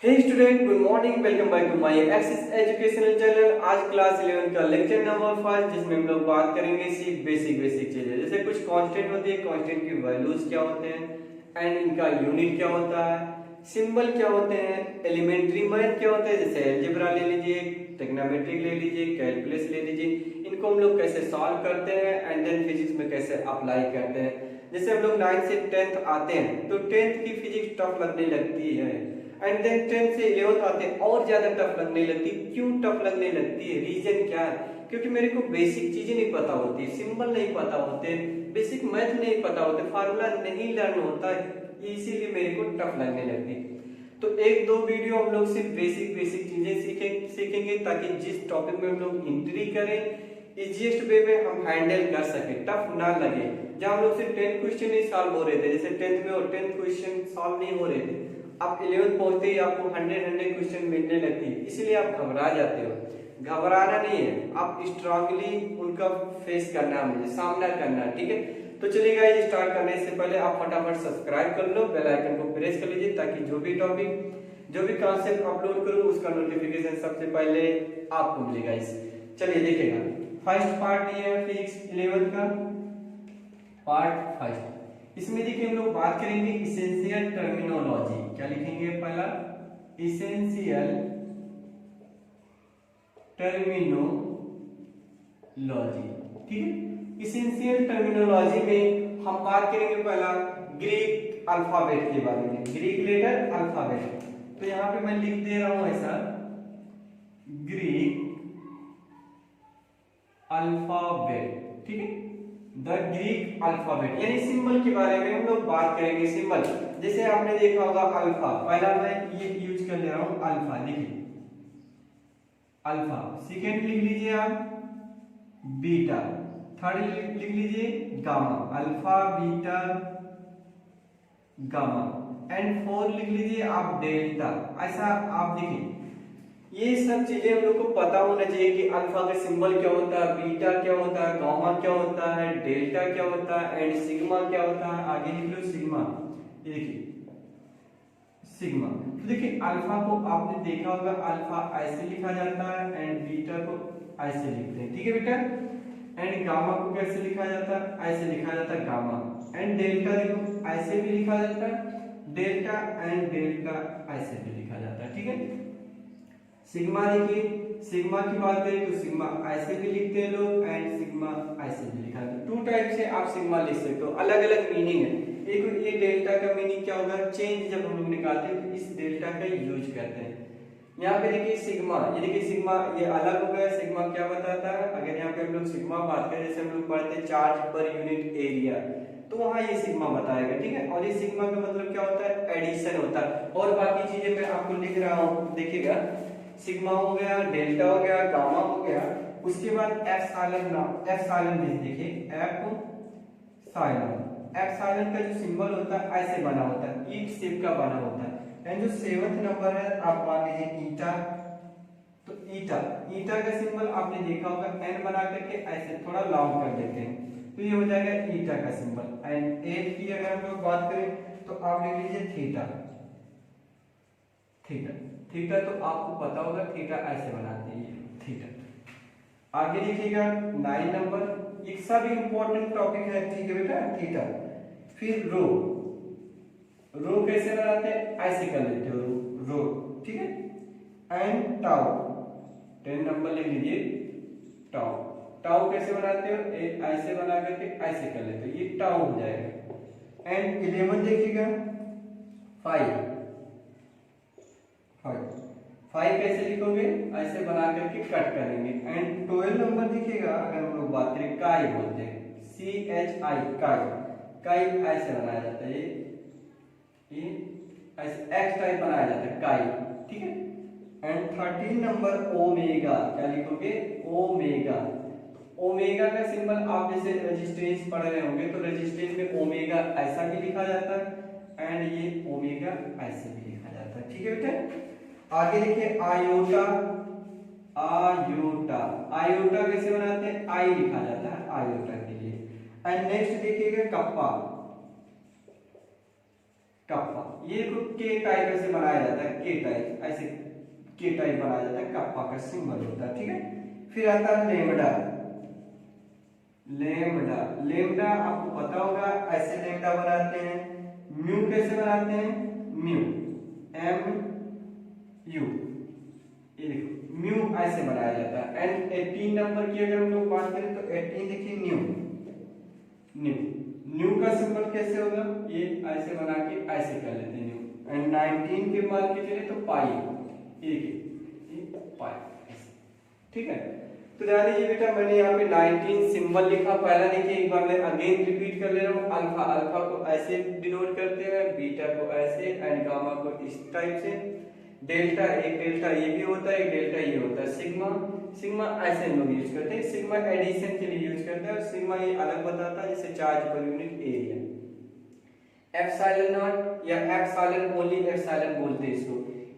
Hey student, good morning. Welcome back to my Axis educational channel. आज class 11 का lecture number 5 जिसमें हम लोग बात करेंगे सिर्फ बेसिक चीजें, जैसे कुछ कांस्टेंट होती है, कांस्टेंट की वैल्यूज क्या होते हैं एंड इनका यूनिट क्या होता है, सिंबल क्या होते हैं, एलिमेंट्री मैथ क्या होता है, जैसे अलजेब्रा ले लीजिए, ट्रिग्नोमेट्री ले लीजिए, कैलकुलस ले लीजिए, इनको हम लोग कैसे सॉल्व करते हैं एंड देन फिजिक्स में कैसे अप्लाई करते हैं। जैसे हम लोग 9 से 10th आते हैं तो 10th की फिजिक्स टफ लगने लगती है एंड देन 10th से 11th आते हैं और ज्यादा टफ लगने लगती है। क्यों टफ लगने लगती है, रीजन क्या है? क्योंकि मेरे को बेसिक चीजें नहीं पता होती, सिंबल नहीं पता होते, बेसिक मैथ नहीं पता होते, फार्मूला नहीं लर्न होता है, इसीलिए मेरे को टफ लगने लगती है। तो एक दो वीडियो हम लोग सिर्फ बेसिक चीजें सीखेंगे ताकि जिस टॉपिक में हम लोग एंट्री करें इजीएस्ट वे में हम हैंडल कर सके, टफ ना लगे। जहां हम लोग सिर्फ 10 क्वेश्चन नहीं सॉल्व हो रहे थे, जैसे 10th में और 10 क्वेश्चन सॉल्व नहीं हो रहे थे, आप 11th पहुंचते ही आपको 100 क्वेश्चन मिलने लगती है, इसलिए आप घबरा जाते हो। घबराना नहीं है, आप स्ट्रांगली उनका फेस करना है, मुझे सामना करना है, ठीक है। तो चलिए गाइस, स्टार्ट करने से पहले आप फटाफट सब्सक्राइब कर लो, बेल आइकन को प्रेस कर लीजिए ताकि जो भी टॉपिक जो भी कॉन्सेप्ट अपलोड करूं उसका नोटिफिकेशन सबसे पहले आपको मिलेगा। इस चलिए देखिएगा, फर्स्ट पार्ट ये है फिजिक्स 11th का पार्ट फर्स्ट। इसमें देखिए हम लोग बात करेंगे इसेंशियल टर्मिनोलॉजी। क्या लिखेंगे? पहला इसेंशियल टर्मिनोलॉजी, ठीक है। इसेंशियल टर्मिनोलॉजी में हम बात करेंगे पहला ग्रीक अल्फाबेट के बारे में, ग्रीक लेटर अल्फाबेट। तो यहां पे मैं लिख दे रहा हूं ऐसा, ग्रीक अल्फाबेट, ठीक है। द ग्रीक अल्फाबेट यानी सिंबल के बारे में हम लोग बात करेंगे। सिंबल जैसे आपने देखा होगा अल्फा, पहला मैं ये यूज कर ले रहा हूं अल्फा, देखिए अल्फा। सेकेंड लिख लीजिए आप बीटा, थर्ड लिख लीजिए gamma, alpha beta gamma, and fourth लिख लीजिए आप डेल्टा। ऐसा आप देखिए, ये सब चीजें हम लोग को पता होना चाहिए कि अल्फा का सिंबल क्या होता है, बीटा क्या होता है, गामा क्या होता है, डेल्टा क्या होता है एंड सिग्मा क्या होता है। आगे लिख लो सिग्मा, ये देखिए सिग्मा। तो देखिए अल्फा को आपने देखा होगा, अल्फा ऐसे लिखा जाता है एंड बीटा को ऐसे लिखते हैं, ठीक है बेटा। एंड गामा को कैसे लिखा जाता है? ऐसे लिखा जाता है गामा। एंड डेल्टा देखो ऐसे भी लिखा जाता है, डेल्टा एंड डेल्टा ऐसे भी लिखा जाता है, ठीक है। सिग्मा देखिए, सिग्मा की बात करें तो सिग्मा ऐसे भी लिखते हैं लोग एंड सिग्मा ऐसे भी लिखा जाता है। टू टाइप से आप सिग्मा लिख सकते हो, अलग अलग मीनिंग है। एक ये डेल्टा का मीनिंग क्या होगा, चेंज जब हम लोग निकालते हैं तो इस डेल्टा का यूज करते हैं। यहाँ पे देखिए सिग्मा, ये देखिए सिग्मा ये अलग हो गया। सिग्मा क्या बताता है? अगर यहाँ पे हम लोग सिग्मा बात करें, जैसे हम लोग पढ़ते हैं चार्ज पर यूनिट एरिया, तो वहां ये सिग्मा बताएगा, ठीक है। और ये सिग्मा का मतलब क्या होता है? एडिशन होता है। और बाकी चीजें मैं आपको लिख रहा हूँ, देखिएगा सिग्मा हो गया, डेल्टा हो गया, गामा हो गया, उसके बाद एप्सिलॉन नाम, एप्सिलॉन देखिए एप्सिलॉन, एप्सिलॉन का जो सिंबल होता है ऐसे बना होता है, ईट शेप का बना होता है। एंड जो 7th नंबर है आप मान लीजिए ईटा, तो ईटा, ईटा का सिंबल आपने देखा होगा, एन बना करके ऐसे थोड़ा लॉन्ग कर देते हैं, तो ये हो जाएगा ईटा का सिंबल। एंड 8 की अगर हम लोग बात करें तो आप लिख लीजिए थीटा, थीटा, थीटा तो आपको पता होगा थीटा ऐसे बनाते हैं, थीटा। आगे लिखिएगा 9 नंबर, एक सा भी इंपॉर्टेंट टॉपिक है, ठीक है बेटा, थीटा। फिर रो, रो कैसे बनाते हैं? ऐसे कर लेते हो रो, ठीक है। एंड टाउ, 10 नंबर लिख लीजिए टाउ, टाउ कैसे बनाते हो? ऐसे बना करके ऐसे कर लेते हो, ये टाउ हो जाएगा। एंड 11 देखिएगा 5, 5 कैसे लिखोगे? ऐसे बना करके कट करेंगे। एंड 12 नंबर देखिएगा, अगर हम लोग बात करें काई बोलते हैं, CHI काई, काई ऐसे बनाया जाता है, ये ऐसे एक्स टाइप बनाया जाता है काई, ठीक है। एंड 13 नंबर ओमेगा, क्या लिखोगे? ओमेगा। ओमेगा का सिंबल आप जैसे रेजिस्टेंस पढ़ रहे होंगे तो रेजिस्टेंस में ओमेगा ऐसा भी लिखा जाता है एंड ये ओमेगा ऐसे भी लिखा जाता है, ठीक है बेटा। आगे देखिए आयोटा, आयोटा, आयोटा कैसे बनाते हैं? आई लिखा जाता है आयोटा के लिए। एंड नेक्स्ट देखिएगा कप्पा, कप्पा ये देखो के टाइप ऐसे बनाया जाता है, के टाइप ऐसे के टाइप बनाया जाता है, कप्पा का सिंबल होता है, ठीक है। फिर आता है लेमडा। लेमडा लेमडा आपको पता होगा ऐसे लेमडा बनाते हैं। म्यू कैसे बनाते हैं, म्यू एम यू, ये देखो म्यू ऐसे बनाया जाता है। एंड 18 नंबर की अगर हम लोग बात करें तो 18 देखिए न्यू, न्यू न्यू का सिंबल कैसे होगा, ये ऐसे बना के ऐसे कर लेते हैं न्यू। एंड 19 के मान के चले तो पाई, ये पाई, ठीक है। तो ध्यान दीजिए बेटा, मैंने यहाँ पे 19 सिंबल लिखा। पहला देखिए, एक बार मैं अगेन रिपीट कर ले रहा हूँ। अल्फा, अल्फा को ऐसे डिनोट करते हैं, बीटा को ऐसे, एंड गामा को इस टाइप से। डेल्टा, एक डेल्टा ये भी होता है, एक डेल्टा ये होता है। सिग्मा, सिग्मा ऐसे हम लोग यूज करते हैं। सिग्मा एडिशन के लिए यूज करते हैं, और सिग्मा ये अलग बताता है, जैसे charge per unit area. Epsilon not या एप्सिलॉन ओनली, एप्सिलॉन बोलते हैं इसको।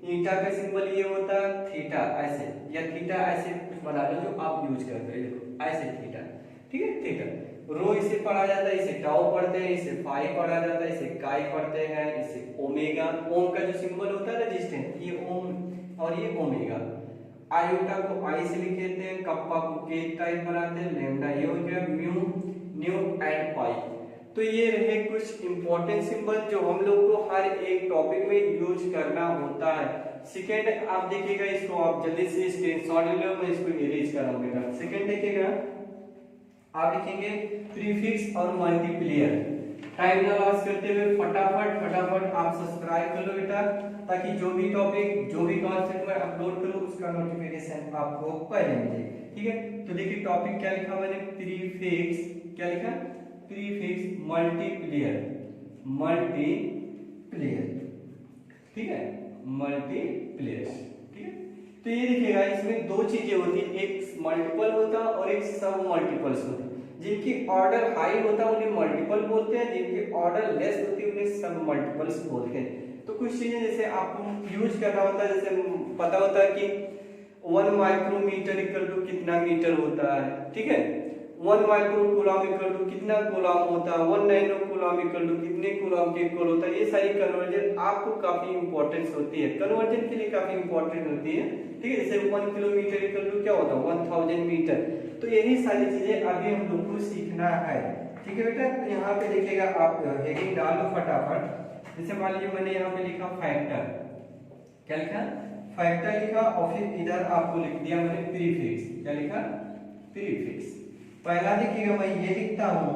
ईटा का सिंबल ये होता है थीटा ऐसे, या थीटा ऐसे कुछ बना लो जो आप यूज करते हैं, देखो ऐसे थीटा, ठीक है। थीटा रो इसे पढ़ा जाता है, इसे टाउ पढ़ते हैं, इसे पाई पढ़ा जाता है, इसे काई पढ़ते हैं, इसे ओमेगा। ओम का जो सिंबल होता है रेजिस्टेंस, ये ओम और ये ओमेगा। आयोटा को आई से लिख देते हैं, कप्पा को के टाइप बनाते हैं, लेमडा ये हो गया, म्यू, न्यू एंड पाई। तो ये रहे कुछ इंपॉर्टेंट सिंबल जो हम लोग को हर एक टॉपिक में यूज करना होता है। सेकेंड आप देखिएगा, इसको आप जल्दी से स्क्रीनशॉट ले लो, मैं इसको इरेज कराऊंगा। सेकेंड देखिएगा, आप लिखेंगे प्रीफिक्स और मल्टीप्लियर। टाइम ना लॉस करते हुए फटाफट आप सब्सक्राइब कर लो बेटा, ताकि जो भी टॉपिक, जो भी कॉन्सेप्ट मैं अपलोड करूं उसका नोटिफिकेशन आपको पहले मिले, ठीक है। तो देखिए टॉपिक क्या लिखा मैंने, प्रीफिक्स, क्या लिखा, प्रीफिक्स मल्टीप्लियर, मल्टीप्लियर, ठीक है, मल्टीप्लियर, ठीक है। तो ये देखिएगा, इसमें दो चीजें होती है, एक मल्टीपल होता है और एक सब मल्टीपल्स होते हैं। जिनकी ऑर्डर हाई होता है उन्हें मल्टीपल बोलते हैं, जिनकी ऑर्डर लेस होती है उन्हें सब मल्टीपल्स बोलते हैं। तो कुछ चीजें जैसे आपको यूज करना होता है, जैसे पता होता है कि 1 माइक्रोमीटर इक्वल टू कितना मीटर होता है, ठीक है। 1 माइक्रो कूलम इक्वल टू कितना कूलम होता है, 1 नैनो कूलम इक्वल टू कितने कूलम के इक्वल होता है। ये सारी कन्वर्जन आपको काफी इंपॉर्टेंस होती है, कन्वर्जन के लिए काफी इंपॉर्टेंट होती है, ठीक है। जैसे 1 किलोमीटर इक्वल टू क्या होता है, 1000 मीटर। तो यही सारी चीजें अभी हम लोग को सीखना है, ठीक है बेटा। तो यहाँ पे देखिएगा, आप हेडिंग डाल लो फटाफट। जैसे मान लीजिए मैंने यहाँ पे लिखा फैक्टर, क्या लिखा, फैक्टर लिखा, और फिर इधर आपको लिख दिया मैंने प्रीफिक्स, क्या लिखा, प्रीफिक्स। पहला देखिएगा, मैं ये लिखता हूँ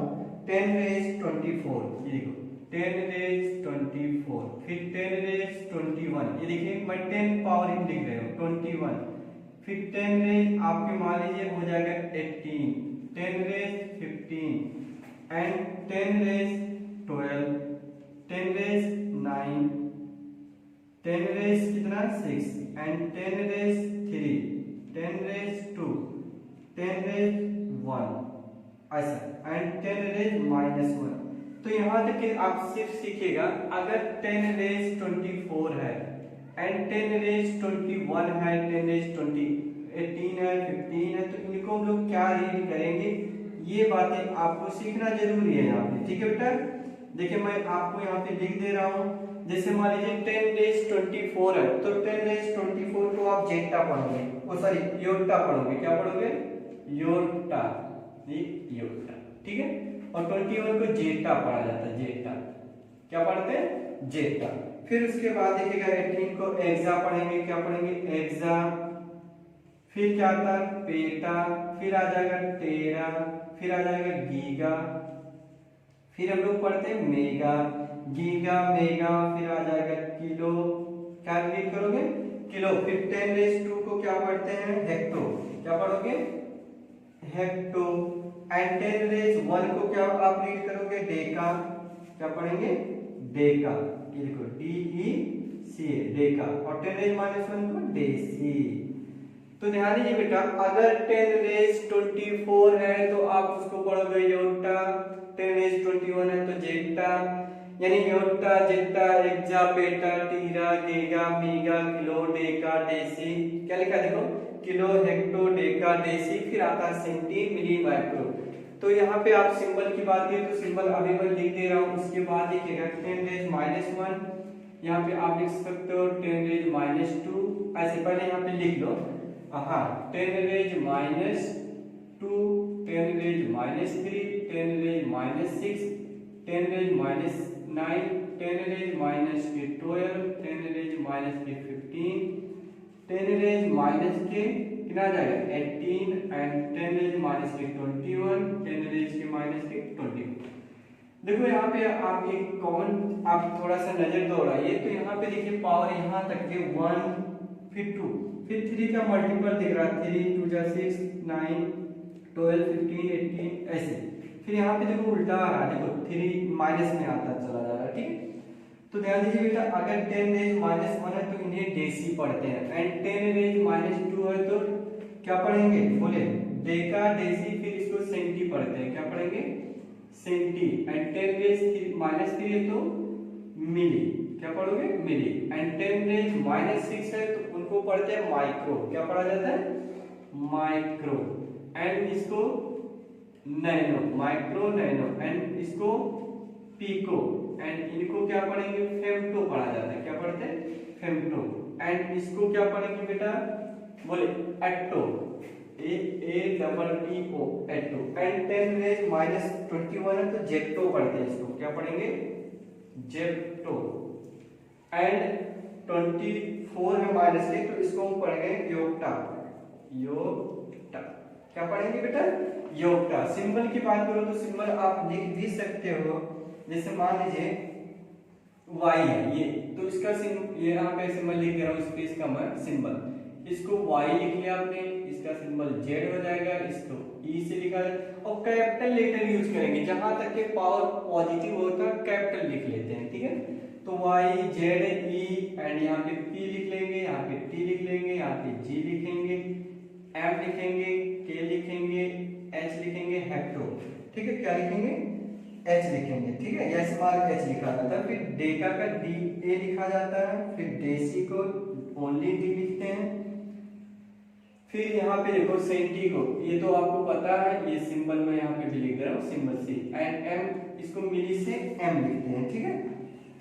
10 रेज 24, ये देखो 10 रेज 24, फिर 10 रेज 21, ये देखिए मैं 10 पावर इन लिख रहा हूँ 21, फिर 10 रेज आपके मान लीजिए हो जाएगा 18, 10 raise 15 and 10 raise 12, 10 raise 9, 10 raise कितना 6 एंड 10 रेज 3, 10 रेज 2, 10 रेज 1 ऐसा, एंड 10 रेज -1। तो यहाँ तक कि आप सिर्फ सीखिएगा, अगर 10 रेज 24 है एंड 10 रेज 21 है, 10 रेज 18 है, 15 है, तो इनको हम लोग क्या रीड करेंगे, ये बातें आपको सीखना जरूरी है यहाँ पे, ठीक है बेटा। देखिए मैं आपको यहाँ पे लिख दे रहा हूँ, जैसे मान लीजिए 10 रेज 24 है, तो 10 रेज 24 को आप जेटा पढ़ोगे, वो सॉरी योटा पढ़ोगे, क्या पढ़ोगे, योटा, योटा, ठीक है। और 21 को जेटा पढ़ा जाता है, जेटा, क्या पढ़ते हैं, जेटा। फिर उसके बाद देखिएगा 18 को एक्सा पढ़ेंगे, क्या पढ़ेंगे, एक्सा। फिर क्या आता है, पेटा, फिर आ जाएगा टेरा, फिर आ जाएगा गीगा, फिर हम लोग पढ़ते हैं मेगा, गीगा, मेगा, फिर आ जाएगा किलो, क्या रीड करोगे, किलो। फिर 10 रेज 2 को क्या पढ़ते हैं, हेक्टो, क्या पढ़ोगे, हेक्टो। एंड 10 रेज 1 को क्या आप रीड करोगे, डेका, क्या पढ़ेंगे, डेका, ये देखो DECA, डेका। और 10 रेज -1 को डेसी। तो ध्यान दीजिए बेटा, अगर 10 रेज 24 है तो आप उसको पढ़ोगे योटा, 10 रेज 21 है तो जेटा, यानी योटा, जेटा, AXA, PETA, टीरा, giga, मीगा, kilo, Deka, deci. क्या लिखा देखो, किलो, हेक्टो, डेका, डेसी, फिर आता है सेंटी, मिली, माइक्रो। तो यहाँ पे आप सिंबल की बात करें तो सिंबल अभी मैं लिख दे रहा हूँ। उसके बाद देखिएगा 10 रेज -1, यहाँ पे आप लिख सकते हो 10⁻²। ऐसे पहले यहाँ पे लिख लो, हाँ 10⁻², 10⁻3, 10⁻6, 10⁻9, 10⁻12, 10⁻15, 10⁻के कितना आ जाएगा 18 एंड 10⁻21, 10⁻21। देखो यहाँ पे आप एक कॉमन आप थोड़ा सा नजर दौड़ाइए तो यहाँ पे देखिए पावर यहाँ तक के 1, फिर 2, फिर 3 का मल्टीपल दिख रहा है, 3 2 जा 6, 9 12 15 18 ऐसे। फिर यहाँ पे देखो उल्टा आ रहा है, देखो 3 माइनस में आता चला जा रहा है, ठीक है। तो ध्यान दीजिए बेटा, अगर 10⁻1 है तो इन्हें डेसी पढ़ते हैं, एंड 10⁻2 है तो क्या पढ़ेंगे बोले डेका डेसी, फिर इसको सेंटी पढ़ते हैं, क्या पढ़ेंगे सेंटी। एंड 10⁻3 है तो मिली, क्या पढ़ोगे मिली। एंड 10⁻6 है तो उनको पढ़ते हैं माइक्रो, क्या पढ़ा जाता है माइक्रो। एंड इसको नैनो, माइक्रो नैनो, एंड इसको पीको, एंड इनको क्या पढ़ेंगे फेम्टो पढ़ा जाता है, क्या पढ़ते हैं फेम्टो। एंड इसको क्या पढ़ेंगे बेटा बोले एट्टो, AATTO एट्टो। एंड 10⁻21 है तो जेप्टो पढ़ते हैं, इसको क्या पढ़ेंगे जेप्टो। एंड 24 है -1 तो इसको हम पढ़ेंगे योक्टा, योक्टा, क्या पढ़ेंगे बेटा योक्टा। सिंबल की बात करो तो सिंबल आप लिख भी सकते हो, जैसे मान लीजिए y है ये, तो इसका ये यहाँ पे सिंबल लिख दे रहा हूँ, स्पेस का मैं सिंबल, इसको y लिख लिया आपने, इसका सिंबल z हो जाएगा, इसको e से लिखा जाए, और कैपिटल लेटर यूज करेंगे, जहां तक के पावर पॉजिटिव होता है कैपिटल लिख लेते हैं, ठीक है। तो y z e, एंड यहाँ पे p लिख लेंगे, यहाँ पे t लिख लेंगे, यहाँ पे g लिखेंगे, m लिखेंगे, k लिखेंगे, h लिखेंगे, हेक्टो, ठीक है। क्या लिखेंगे h लिखेंगे, ठीक है, यह स्मॉल h लिखा जाता है। फिर डेका का da लिखा जाता है, फिर डेसी को ओनली d लिखते हैं। फिर यहाँ पे देखो सेंटी को, ये तो आपको पता है, ये सिंबल में यहाँ पे भी लिख रहा हूँ सिंबल सी, एंड m इसको मिली से m लिखते हैं, ठीक है।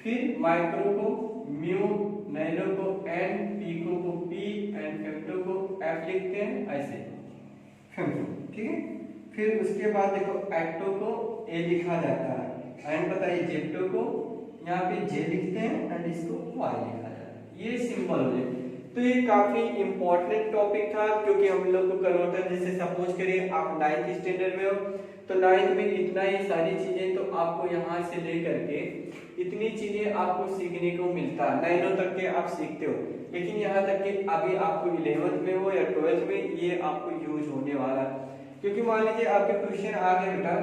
फिर माइक्रो को म्यू, नैनो को n, पीको को p, एंड फेम्टो को f लिखते हैं ऐसे फेम्टो, ठीक है। फिर उसके बाद देखो एक्टो को a लिखा जाता है, एंड बताइए जेप्टो को यहाँ पे j लिखते हैं, एंड इसको y लिखा जाता है, ये सिंबल हो जाए। तो ये काफी इंपॉर्टेंट टॉपिक था, क्योंकि हम लोग को कन्वर्टर, जैसे सपोज करिए आप 9th स्टैंडर्ड में हो, तो 9th में इतना ही सारी चीजें, तो आपको यहाँ से लेकर के इतनी चीजें आपको सीखने को मिलता है, 9 तक के आप सीखते हो। लेकिन यहाँ तक कि अभी आपको 11th में हो या 12th में, ये आपको यूज होने वाला है। क्योंकि मान लीजिए आपके क्वेश्चन आ गए बेटा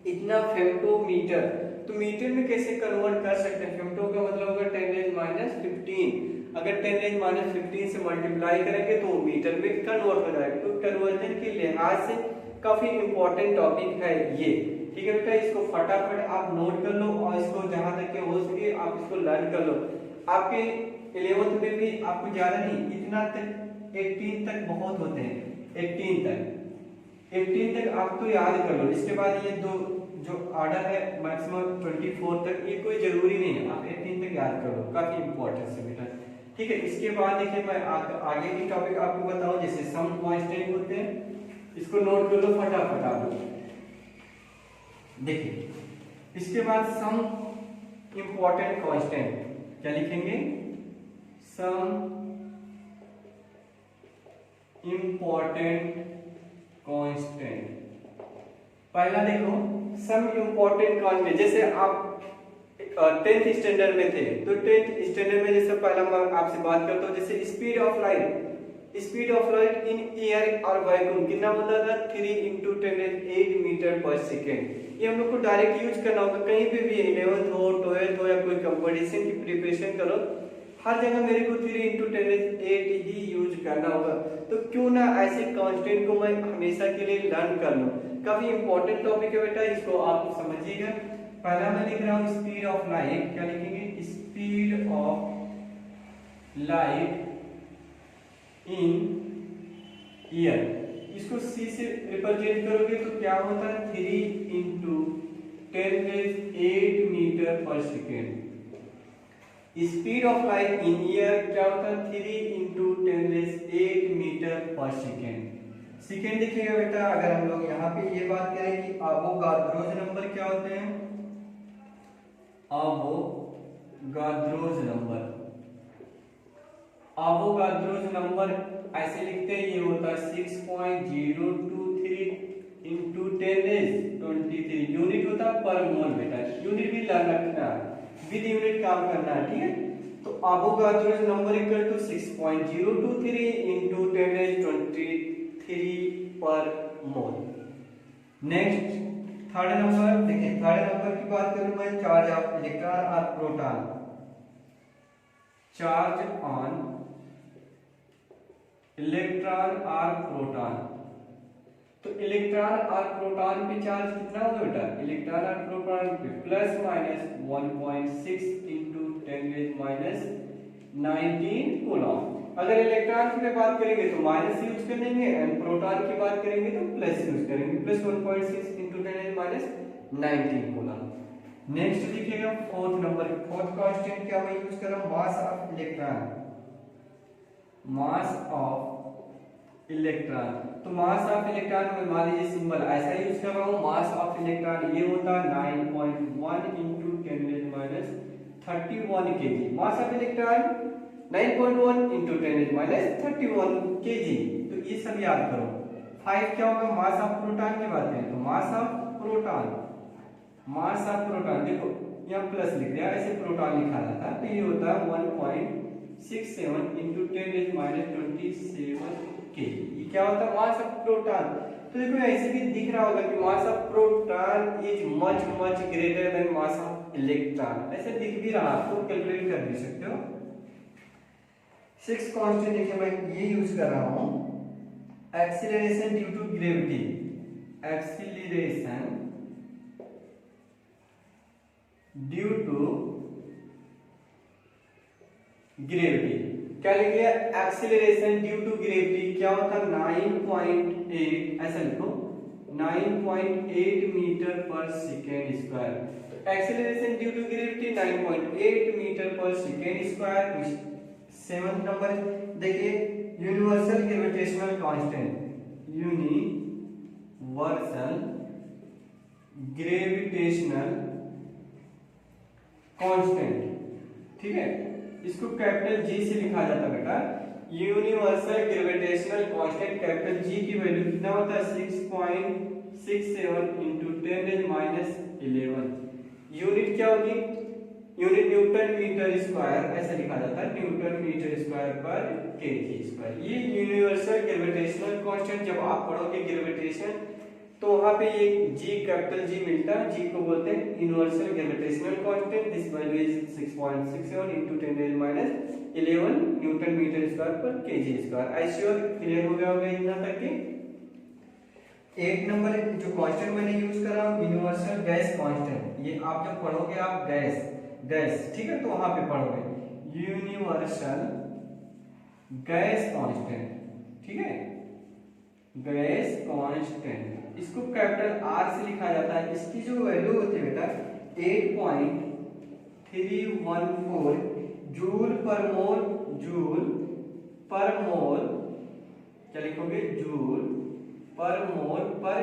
इतना फेम्टोमीटर, तो मीटर में कैसे कन्वर्ट कर सकते हैं। फेम्टो का मतलब होगा 10⁻15, अगर 10⁻15 से मल्टीप्लाई करेंगे तो मीटर में कन्वर्ट हो जाएगा। तो कन्वर्जन के लिहाज से काफी इंपॉर्टेंट टॉपिक है ये, ठीक है बेटा। इसको फटाफट आप नोट कर लो, और इसको जहां तक के हो सके आप इसको लर्न कर लो। आपके 11th में भी आपको ज्यादा नहीं, इतना तक 18 तक बहुत होते हैं, 18 तक आप तो याद कर लो। इसके बाद ये दो जो ऑर्डर है मैक्सिमम 24 तक, ये कोई जरूरी नहीं है, आप 18 तक याद कर लो, काफी इंपॉर्टेंट है बेटा, ठीक है। इसके बाद देखिए मैं आगे की टॉपिक आपको बताऊं, जैसे सम कांस्टेंट होते हैं, इसको नोट कर लो फटाफट आप लोग। देखिए इसके बाद सम इंपॉर्टेंट कांस्टेंट, क्या लिखेंगे सम इंपॉर्टेंट कांस्टेंट। पहला देखो सम इंपॉर्टेंट कांस्टेंट, जैसे आप 10th स्टैंडर्ड में थे, तो 10th स्टैंडर्ड में जैसे पहला मैं आपसे बात करता हूँ, जैसे speed of light in air और वैक्यूम कितना बोला था 3 × 10⁸ मीटर पर सेकेंड। ये हम लोग को डायरेक्ट यूज करना होगा, कहीं पे भी 11th हो 12th हो या कोई कंपटीशन की प्रिपरेशन करो, हर जगह मेरे को 3 × 10⁸ ही यूज करना होगा। तो क्यों ना ऐसे कांस्टेंट को मैं हमेशा के लिए लर्न कर लूं। काफी इंपॉर्टेंट टॉपिक है बेटा, इसको आप समझिएगा। पहला मैं लिख रहा हूं स्पीड ऑफ लाइट, क्या लिखेंगे speed of light in year, इसको c से रिप्रेजेंट करोगे तो क्या होता है 3 × 10⁸ मीटर पर second. Speed of light in year क्या होता है 3 × 10⁸ मीटर पर सेकेंड। सेकेंड देखिएगा बेटा, अगर हम लोग यहाँ पे ये बात करें कि अवोगाद्रोज नंबर क्या होते हैं, अवोगाद्रोज नंबर, अवोगाद्रोज नंबर ऐसे लिखते हैं, ये होता है 6.023 इंटू 10⁻23 यूनिट होता है पर मोल बेटा, यूनिट भी लर्न रखना है, विद यूनिट काम करना है, ठीक है। तो अवोगाद्रोज नंबर इक्वल टू 6.023 इंटू 10⁻23 पर मोल। नेक्स्ट थर्ड नंबर देखिए, थर्ड नंबर की बात करूं मैं, चार्ज ऑफ इलेक्ट्रॉन और प्रोटॉन, चार्ज ऑन इलेक्ट्रॉन और प्रोटॉन। तो इलेक्ट्रॉन और प्रोटॉन पे चार्ज कितना होगा बेटा, इलेक्ट्रॉन और प्रोटॉन पे प्लस माइनस 1.6 इंटू 10⁻19 कूलम। अगर इलेक्ट्रॉन की बात करेंगे तो माइनस यूज करेंगे, एंड प्रोटॉन की बात करेंगे तो प्लस यूज करेंगे, प्लस 1.6 इंटू 10⁻19 कूलम। नेक्स्ट देखिएगा फोर्थ नंबर, फोर्थ कांस्टेंट क्या मैं यूज कर रहा हूं, mass of electron, mass of electron. तो मास ऑफ इलेक्ट्रॉन में मान लीजिए सिंबल ऐसा यूज कर रहा हूं, मास ऑफ इलेक्ट्रॉन ये होता है 9.1 into 10⁻31 KG. Mass of electron 9.1 into 10⁻31 KG. तो ये सब याद करो। 5 क्या होगा, मास ऑफ प्रोटॉन की बात करें तो mass of proton, mass of proton देखो यहाँ प्लस लिख दिया, ऐसे प्रोटॉन लिखा जाता है, तो ये होता है 1.67 इंटू 10⁻27 के। ये क्या होता है, मास ऑफ प्रोटॉन। तो देखो ऐसे भी दिख रहा होगा कि mass of proton is much much greater then mass of electron, ऐसे दिख भी रहा, आपको कैलकुलेट कर भी सकते हो। सिक्स कांस्टेंट देखिए मैं ये यूज कर रहा हूं, acceleration due to gravity, acceleration due to gravity. क्या लिख लिया, एक्सीलरेशन ड्यू टू ग्रेविटी क्या होता है 9.8, ऐसा लिखो 9.8 मीटर पर सेकेंड स्क्वायर। तो acceleration due to gravity 9.8 metre पर सेकेंड स्क्वायर। सेवंथ नंबर देखिए, universal gravitational constant, universal gravitational constant, ठीक है, इसको कैपिटल जी से लिखा जाता है बेटा। Universal gravitational constant capital G की वैल्यू कितना होता है 6.67 इंटू 10⁻11। यूनिट क्या होगी, यूनिट न्यूटन मीटर स्क्वायर, ऐसा लिखा जाता है, न्यूटन मीटर स्क्वायर पर केजी स्क्वायर। ये यूनिवर्सल ग्रेविटेशनल कांस्टेंट जब आप पढ़ोगे ग्रेविटेशन तो वहां पे ये जी कैपिटल जी मिलता है, जी को बोलते हैं universal gravitational constant. This value is 6.67 into 10⁻11 newton metre square पर kg square. I sure clear हो गया होगा इतना तक के। एक नंबर जो कांस्टेंट मैंने यूज करा यूनिवर्सल गैस कांस्टेंट, ये आप जब पढ़ोगे आप गैस, ठीक है, तो वहां पे पढ़ोगे यूनिवर्सल गैस कांस्टेंट, ठीक है, गैस कांस्टेंट। इसको कैपिटल आर से लिखा जाता है। इसकी जो वैल्यू होती है बेटा 8.314 जूल पर मोल, जूल पर मोल, क्या लिखोगे, जूल पर मोल पर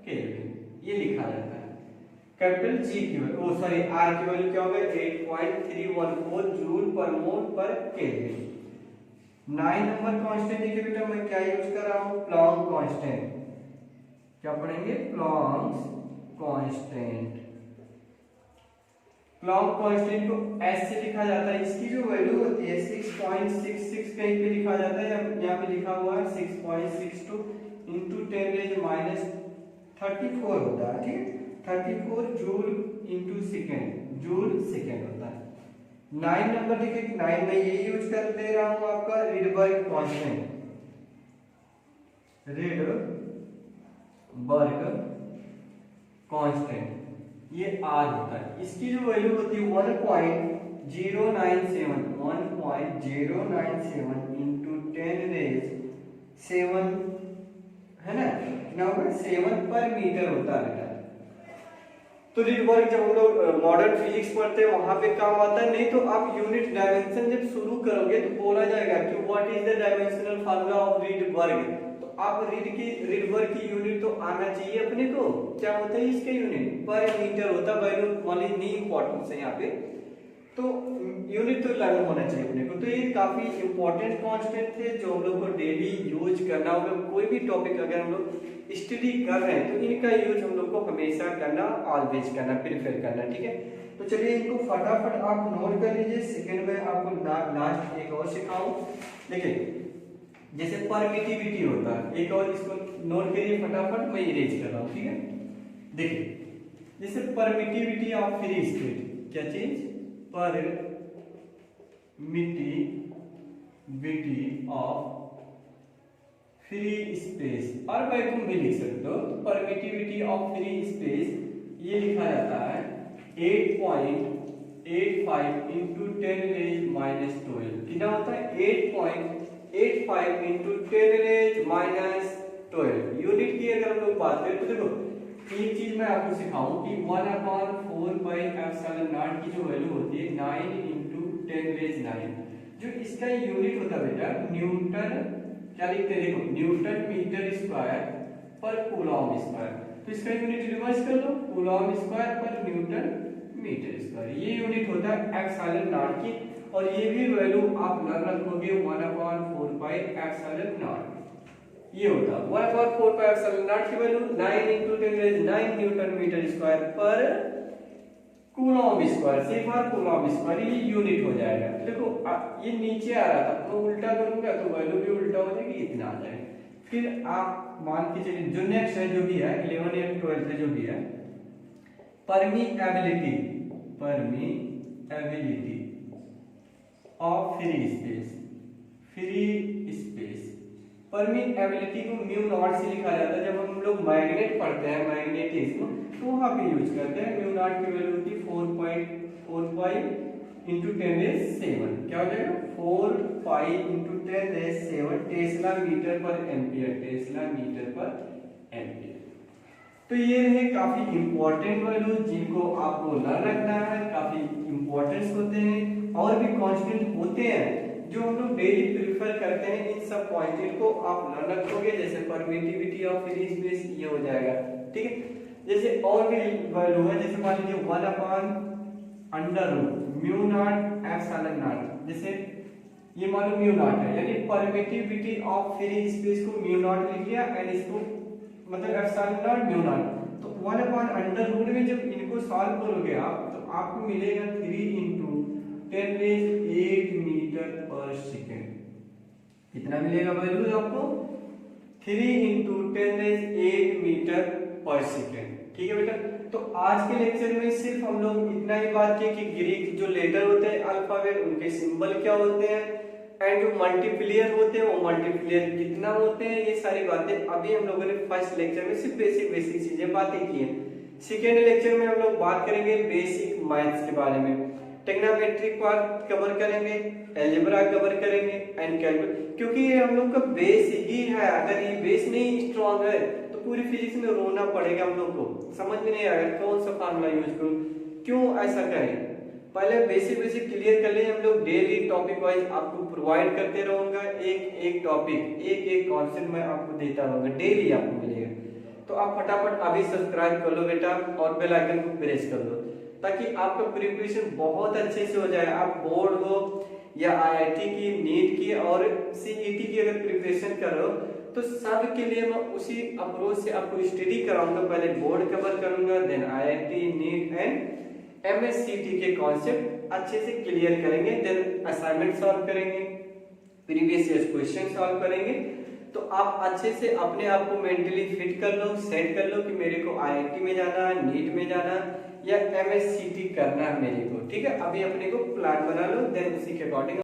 केल्विन, ये लिखा जाता है। कैपिटल जी की वैल्यू, सॉरी आर की वैल्यू क्या होगा 8.314 जूल पर मोल पर केल्विन। 9 नंबर कांस्टेंट देखिए बेटा मैं क्या यूज कर रहा हूं, प्लॉन्क कांस्टेंट। क्या पढ़ेंगे, प्लॉन्क कांस्टेंट। प्लॉन्क कांस्टेंट को एस से लिखा जाता है। इसकी जो वैल्यू होती है 6.66 कहीं पे लिखा जाता है, यहाँ पे लिखा हुआ है 6.62 इंटू 10⁻34 होता है, ठीक है, 34 joule into second, joule second होता है। 9 नंबर देखिए, 9 में ये यूज कर दे रहा हूं आपका रिडबर्ग कांस्टेंट, रिडबर्ग कांस्टेंट, ये आर होता है। इसकी जो वैल्यू होती है 1.097 इंटू 10⁻7 है ना, कितना होगा 7 पर मीटर होता है बेटा। तो रीड वर्क जब हम लोग मॉडर्न फिजिक्स पढ़ते हैं वहां पे काम आता है, नहीं तो आप यूनिट डायमेंशन जब शुरू करोगे तो बोला जाएगा कि what is the dimensional formula of read work. तो आप रीड वर्क की यूनिट तो आना चाहिए अपने को। क्या होता है इसका यूनिट? पर मीटर होता है, वैल्यू मान लीजिए नहीं इंपॉर्टेंस है यहाँ पे, तो यूनिट तो लर्न होना चाहिए अपने को। तो ये काफी इंपॉर्टेंट कांस्टेंट थे जो हम लोग को डेली यूज करना होगा। कोई भी टॉपिक अगर हम लोग स्टडी कर रहे हैं तो इनका यूज हम लोग को हमेशा करना, ऑलवेज करना, प्रेफर करना, ठीक है। तो चलिए इनको फटाफट आप नोट कर लीजिए। सेकंड में आपको लास्ट एक और सिखाऊं। देखिए जैसे परमिटिविटी होता है, एक और इसको नोट करिए फटाफट, मैं इरेज कर रहा हूँ, ठीक है। देखिए जैसे परमिटिविटी ऑफ फ्री स्पेस, क्या चीज? परमिटिविटी ऑफ फ्री स्पेस, और वैक्यूम भी लिख सकते हो। तो परमिटिविटी ऑफ फ्री स्पेस ये लिखा जाता है 8.85 इंटू 10⁻⁻12। कितना होता है? 8.85 इंटू 10⁻⁻12 यूनिट की अगर हम लोग बात करें तो देखो एक चीज मैं आपको सिखाऊं कि 1/4 की जो वैल्यू होती है 9 इंटू 10⁻⁹, जो इसका यूनिट होता है बेटा न्यूटन, क्या लिखते हैं देखो, न्यूटन मीटर स्क्वायर पर कूलॉम स्क्वायर। तो इसका यूनिट रिवर्स कर लो, कूलॉम स्क्वायर पर न्यूटन मीटर स्क्वायर, ये यूनिट होता है एप्सिलॉन की। और ये भी वैल्यू आप लर्न रखोगे 1/4 ये होता है 1/4 की value 9 into 10⁻⁹ newton metre square पर कूलॉम स्क्वायर, सिर्फ कूलॉम स्क्वायर, ये यूनिट हो जाएगा। देखो ये नीचे आ रहा था, तो उल्टा करूंगा तो वैल्यू भी उल्टा हो जाएगी, इतना आ जाएगा। फिर आप मान के चलिए जो नेक्स्ट है, जो भी है 11 या 12 है, जो भी है परमीएबिलिटी ऑफ फ्री स्पेस। परमीएबिलिटी को म्यू नॉट से लिखा जाता है। जब हम लोग मैग्नेट पढ़ते हैं, मैग्नेटिज्म, तो वहां पे यूज करते हैं। म्यू नॉट की वैल्यू होती है 4.45 इंटू 10⁻⁷, क्या हो जाएगा 4 इंटू 10⁻⁷ टेस्ला मीटर पर एम्पियर। तो ये रहे काफी इंपॉर्टेंट वैल्यूज जिनको आपको लर्न रखना है, काफी इंपॉर्टेंस होते हैं। और भी कांस्टेंट होते हैं जो हम लोग डेली प्रेफर करते हैं, इन सब पॉइंट को आप लर्न रखोगे। जैसे परमिटिविटी ऑफ फ्री स्पेस ये हो जाएगा, ठीक है। जैसे और भी वैल्यू है, जैसे मान लीजिए 1/√μ0 जैसे ये मान लो म्यू नॉट है, यानी परमिटिविटी ऑफ फ्री स्पेस को म्यू नॉट लिख लिया एंड इसको मतलब एप्सिलॉन म्यू नॉट। तो 1/√, में जब इनको सॉल्व करोगे आप तो आपको मिलेगा 3 इंटू 10⁸ मीटर पर सेकेंड। कितना मिलेगा वैल्यू आपको? 3 इंटू 10⁸ मीटर पर सेकेंड, ठीक है बेटा। तो आज के लेक्चर में सिर्फ हम लोग इतना ही बात की कि ग्रीक जो लेटर होते हैं अल्फाबेट, उनके सिंबल क्या होते हैं, एंड जो मल्टीप्लियर होते हैं वो मल्टीप्लियर कितना होते हैं, ये सारी बातें अभी हम लोगों ने फर्स्ट लेक्चर में सिर्फ बेसिक चीजें बातें की हैं। सेकेंड लेक्चर में हम लोग बात करेंगे बेसिक मैथ्स के बारे में, ट्रिग्नोमेट्री पार्ट कवर करेंगे, अलजेब्रा कवर करेंगे एंड कैलकुलस, क्योंकि ये हम लोग का बेस ही है। अगर ये बेस नहीं स्ट्रांग है तो पूरी फिजिक्स में रोना पड़ेगा हम लोग को, समझ में नहीं आएगा कौन सा फार्मूला यूज करूं, क्यों ऐसा करें। पहले बेसिक क्लियर कर लिए। हम लोग डेली टॉपिक वाइज आपको प्रोवाइड करते रहूंगा, एक टॉपिक एक कॉन्सेप्ट मैं आपको देता रहूंगा, डेली आपको मिलेगा। तो आप फटाफट अभी सब्सक्राइब कर लो बेटा और बेल आइकन को प्रेस कर दो, ताकि आपका प्रिपरेशन बहुत अच्छे से हो जाए। आप बोर्ड हो या आईआईटी की, नीट की और सीईटी की अगर प्रिपरेशन करो तो सब के लिए मैं उसी अप्रोच से आपको स्टडी कराऊंगा। पहले बोर्ड कवर करूंगा, then IIT, NEET and MSCT के कॉन्सेप्ट अच्छे से क्लियर करेंगे, देन असाइनमेंट सॉल्व करेंगे, प्रीवियस ईयर क्वेश्चन सॉल्व करेंगे। तो आप अच्छे से अपने आप को मेंटली फिट कर लो, सेट कर लो कि मेरे को आईआईटी में जाना है, नीट में जाना या एमएससीटी करना है मेरे को, ठीक है। अभी अपने को प्लान बना लो, देन उसी के अकॉर्डिंग